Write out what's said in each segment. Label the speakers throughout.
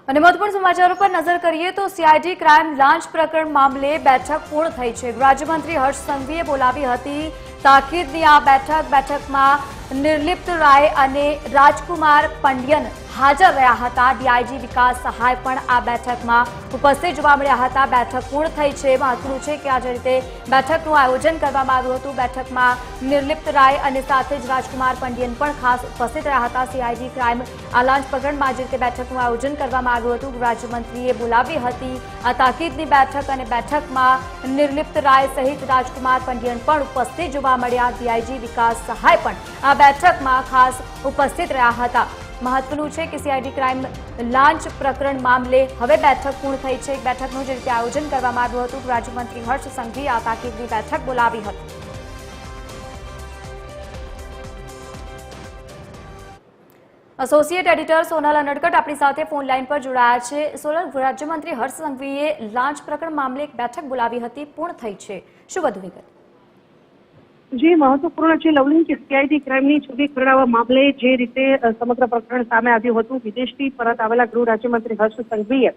Speaker 1: અને મહત્વપૂર્ણ સમાચારો પર નજર કરીએ તો સીઆઈડી ક્રાઇમ લાંચ પ્રકરણ મામલે બેઠક પૂર્ણ થઈ છે। ગૃહરાજ્યમંત્રી હર્ષ સંઘવીએ બોલાવી હતી તાકીદની આ બેઠકમાં નિર્લિપ્ત રાય અને રાજકુમાર પંડ્યન હાજર રહ્યા હતા। ડીઆઈજી વિકાસ સહાય પણ આ બેઠકમાં ઉપસ્થિત જોવા મળ્યા હતા। બેઠક પૂર્ણ થઈ છે। મહત્વનું છે કે આ જે રીતે બેઠકનું આયોજન કરવામાં આવ્યું હતું, બેઠકમાં નિર્લિપ્ત રાય અને સાથે જ રાજકુમાર પંડ્યન પણ ખાસ ઉપસ્થિત રહ્યા હતા। સીઆઈડી ક્રાઇમ લાંચ પ્રકરણમાં જે રીતે બેઠકનું આયોજન કરવામાં આવ્યું હતું, ગૃહરાજ્યમંત્રીએ બોલાવી હતી આ તાકીદની બેઠક અને બેઠકમાં નિર્લિપ્ત રાય સહિત રાજકુમાર પંડ્યન પણ ઉપસ્થિત જોવા મળ્યા। ડીઆઈજી વિકાસ સહાય પણ આ બેઠકમાં ખાસ ઉપસ્થિત રહ્યા હતા। મહત્વનું છે કે સીઆઈડી ક્રાઇમ લાંચ પ્રકરણ મામલે હવે બેઠક પૂર્ણ થઈ છે। બેઠકનું જે રીતે આયોજન કરવામાં આવ્યું હતું, રાજ્યમંત્રી હર્ષ સંઘવીએ આ તાકીદની બેઠક બોલાવી હતી। એસોસિએટ એડિટર સોનલ અનડકટ આપણી સાથે ફોન લાઈન પર જોડાયા છે। સોનલ, રાજ્યમંત્રી હર્ષ સંઘવીએ લાંચ પ્રકરણ મામલે એક બેઠક બોલાવી હતી, પૂર્ણ થઈ છે, શું વધુ વિગત?
Speaker 2: જે મહત્વપૂર્ણ છે લવલીન કે સીઆઈડી ક્રાઇમની છબી ખરડાવવા મામલે જે રીતે સમગ્ર પ્રકરણ સામે આવ્યું હતું, વિદેશથી પરત આવેલા ગૃહ રાજ્યમંત્રી હર્ષ સંઘવીએ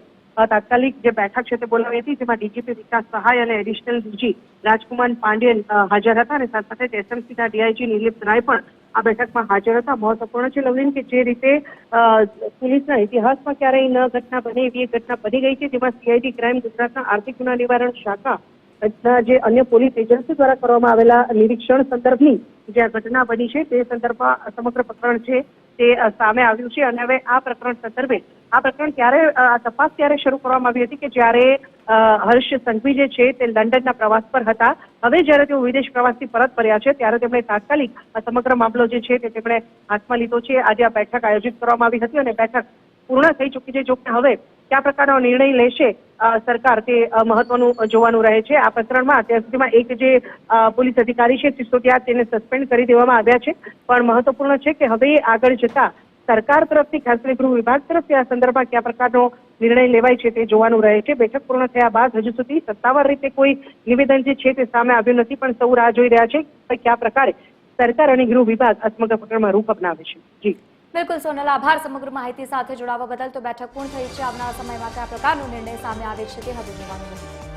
Speaker 2: તાત્કાલિક જે બેઠક છે તે બોલાવી હતી, જેમાં ડીજીપી વિકાસ સહાય અને એડિશનલ ડીજી રાજકુમાર પાંડ્યન હાજર હતા અને સાથે એસએમસીના ડીઆઈજી નિર્લિપ્ત રાય પણ આ બેઠકમાં હાજર હતા। મહત્વપૂર્ણ છે લવલીન કે જે રીતે પોલીસના ઇતિહાસમાં ક્યારેય ન ઘટના બને એવી એક ઘટના બની ગઈ છે, જેમાં સીઆઈડી ક્રાઇમ ગુજરાતના આર્થિક ગુના નિવારણ શાખા જે અન્ય પોલીસ એજન્સી દ્વારા કરવામાં આવેલા નિરીક્ષણ સંદર્ભની જે ઘટના બની છે તે સંદર્ભમાં સમગ્ર પ્રકરણ છે તે સામે આવ્યું છે। અને હવે આ પ્રકરણ સંદર્ભે આ પ્રકરણ તપાસ ત્યારે શરૂ કરવામાં આવી હતી કે જ્યારે હર્ષ સંઘવી જે છે તે લંડનના પ્રવાસ પર હતા। હવે જ્યારે તેઓ વિદેશ પ્રવાસથી પરત ફર્યા છે ત્યારે તેમણે તાત્કાલિક સમગ્ર મામલો જે છે તે તેમણે હાથમાં લીધો છે। આજે આ બેઠક આયોજિત કરવામાં આવી હતી અને બેઠક પૂર્ણ થઈ ચૂકી છે। જોકે હવે કયા પ્રકારનો નિર્ણય લેશે સરકાર તે મહત્વનું જોવાનું રહે છે। આ પ્રકરણમાં અત્યાર સુધીમાં એક જે પોલીસ અધિકારી છે સિસોદિયા તેને સસ્પેન્ડ કરી દેવામાં આવ્યા છે, પણ મહત્વપૂર્ણ છે કે હવે આગળ જતા સરકાર તરફથી ખાસ કરીને ગૃહ વિભાગ તરફથી આ સંદર્ભમાં કયા પ્રકારનો નિર્ણય લેવાય છે તે જોવાનું રહે છે। બેઠક પૂર્ણ થયા બાદ હજુ સુધી સત્તાવાર રીતે કોઈ નિવેદન જે છે તે સામે આવ્યું નથી, પણ સૌ રાહ જોઈ રહ્યા છે કે કયા પ્રકારે સરકાર અને ગૃહ વિભાગ આ સમગ્ર પ્રકરણમાં રૂપ અપનાવે છે। જી
Speaker 1: બિલકુલ સોનલ, આભાર સમગ્ર માહિતી સાથે જોડાવા બદલ। તો બેઠક પૂર્ણ થઈ છે, આવનારા સમયમાં કયા પ્રકારનો નિર્ણય સામે આવે છે તે હવે જોવાનું રહેશે।